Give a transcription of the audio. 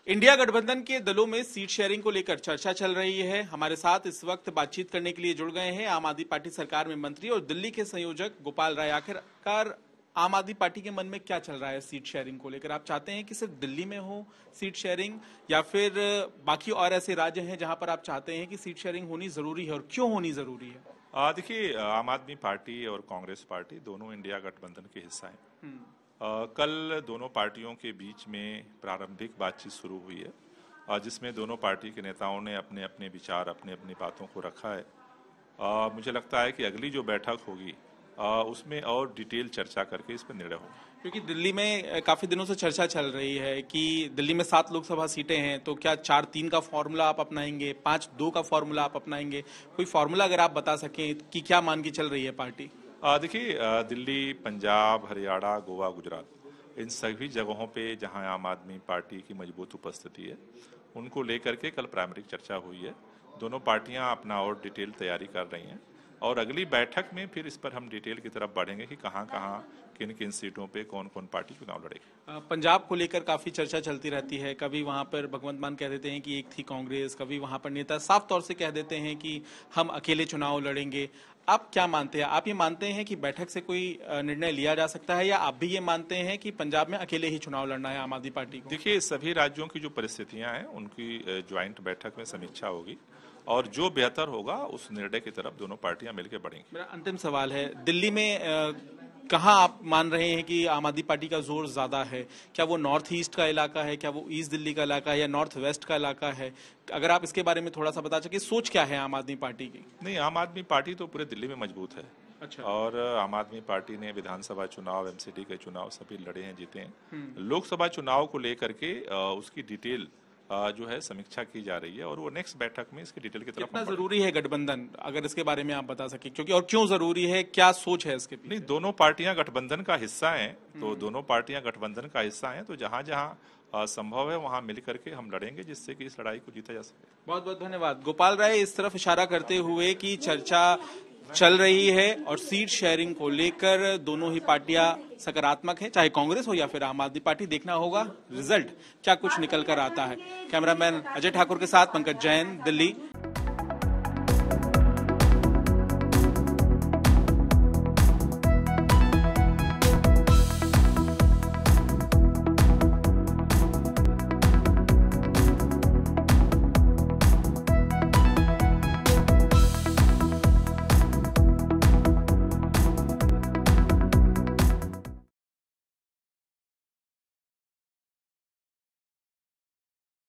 India गठबंधन के दलों में सीट शेयरिंग को लेकर चर्चा चल रही है। हमारे साथ इस वक्त बातचीत करने के लिए जुड़ गए हैं आम आदमी पार्टी सरकार में मंत्री और दिल्ली के संयोजक गोपाल राय। आखिरकार आम आदमी पार्टी के मन में क्या चल रहा है सीट शेयरिंग को लेकर? आप चाहते हैं कि सिर्फ दिल्ली में हो सीट शेयरिंग, या फिर बाकी और ऐसे राज्य हैं जहां पर आप चाहते हैं कि सीट शेयरिंग होनी जरूरी है, और क्यों होनी जरूरी है? देखिए, आम आदमी पार्टी और कांग्रेस पार्टी दोनों इंडिया गठबंधन के हिस्सा हैं। कल दोनों पार्टियों के बीच में प्रारंभिक बातचीत शुरू हुई है, जिसमें दोनों पार्टी के नेताओं ने अपने अपने विचार, अपने अपनी बातों को रखा है। मुझे लगता है कि अगली जो बैठक होगी उसमें और डिटेल चर्चा करके इस पर निर्णय होगा। क्योंकि दिल्ली में काफी दिनों से चर्चा चल रही है कि दिल्ली में 7 लोकसभा सीटें हैं, तो क्या 4-3 का फॉर्मूला आप अपनाएंगे, 5-2 का फॉर्मूला आप अपनाएंगे? कोई फॉर्मूला अगर आप बता सकें कि क्या मान के चल रही है पार्टी? देखिए, दिल्ली, पंजाब, हरियाणा, गोवा, गुजरात, इन सभी जगहों पे जहां आम आदमी पार्टी की मजबूत उपस्थिति है, उनको लेकर के कल प्राइमरिक चर्चा हुई है। दोनों पार्टियां अपना और डिटेल तैयारी कर रही हैं, और अगली बैठक में फिर इस पर हम डिटेल की तरफ बढ़ेंगे कि कहां कहां, किन किन सीटों पे कौन कौन पार्टी चुनाव लड़ेगी। पंजाब को लेकर काफी चर्चा चलती रहती है। कभी वहां पर भगवंत मान कह देते हैं कि एक थी कांग्रेस, कभी वहां पर नेता साफ तौर से कह देते हैं कि हम अकेले चुनाव लड़ेंगे। आप क्या मानते हैं? आप ये मानते हैं कि बैठक से कोई निर्णय लिया जा सकता है, या आप भी ये मानते हैं कि पंजाब में अकेले ही चुनाव लड़ना है आम आदमी पार्टी को? देखिए, सभी राज्यों की जो परिस्थितियां हैं उनकी ज्वाइंट बैठक में समीक्षा होगी, और जो बेहतर होगा उस निर्णय की तरफ दोनों पार्टियां मिलकर बढ़ेंगी। मेरा अंतिम सवाल है, दिल्ली में कहाँ आप मान रहे हैं कि आम आदमी पार्टी का जोर ज्यादा है? क्या वो नॉर्थ ईस्ट का इलाका है, क्या वो ईस्ट दिल्ली का इलाका है, या नॉर्थ वेस्ट का इलाका है? अगर आप इसके बारे में थोड़ा सा बता सके, सोच क्या है आम आदमी पार्टी की? नहीं, आम आदमी पार्टी तो पूरे दिल्ली में मजबूत है। अच्छा। और आम आदमी पार्टी ने विधानसभा चुनाव, एमसीडी के चुनाव सभी लड़े हैं, जीते हैं। लोकसभा चुनाव को लेकर के उसकी डिटेल जो है समीक्षा की जा रही है, और वो नेक्स्ट बैठक में इसकी डिटेल की तरफ। कितना जरूरी है गठबंधन, अगर इसके बारे में आप बता सके, क्योंकि और क्यों जरूरी है, क्या सोच है इसके पीछे? नहीं, दोनों पार्टियां गठबंधन का हिस्सा हैं, तो दोनों पार्टियां गठबंधन का हिस्सा हैं, तो जहां जहां संभव है वहां मिल करके हम लड़ेंगे, जिससे कि इस लड़ाई को जीता जा सके। बहुत बहुत धन्यवाद। गोपाल राय इस तरफ इशारा करते हुए कि चर्चा चल रही है और सीट शेयरिंग को लेकर दोनों ही पार्टियां सकारात्मक हैं, चाहे कांग्रेस हो या फिर आम आदमी पार्टी। देखना होगा रिजल्ट क्या कुछ निकल कर आता है। कैमरामैन अजय ठाकुर के साथ पंकज जैन, दिल्ली।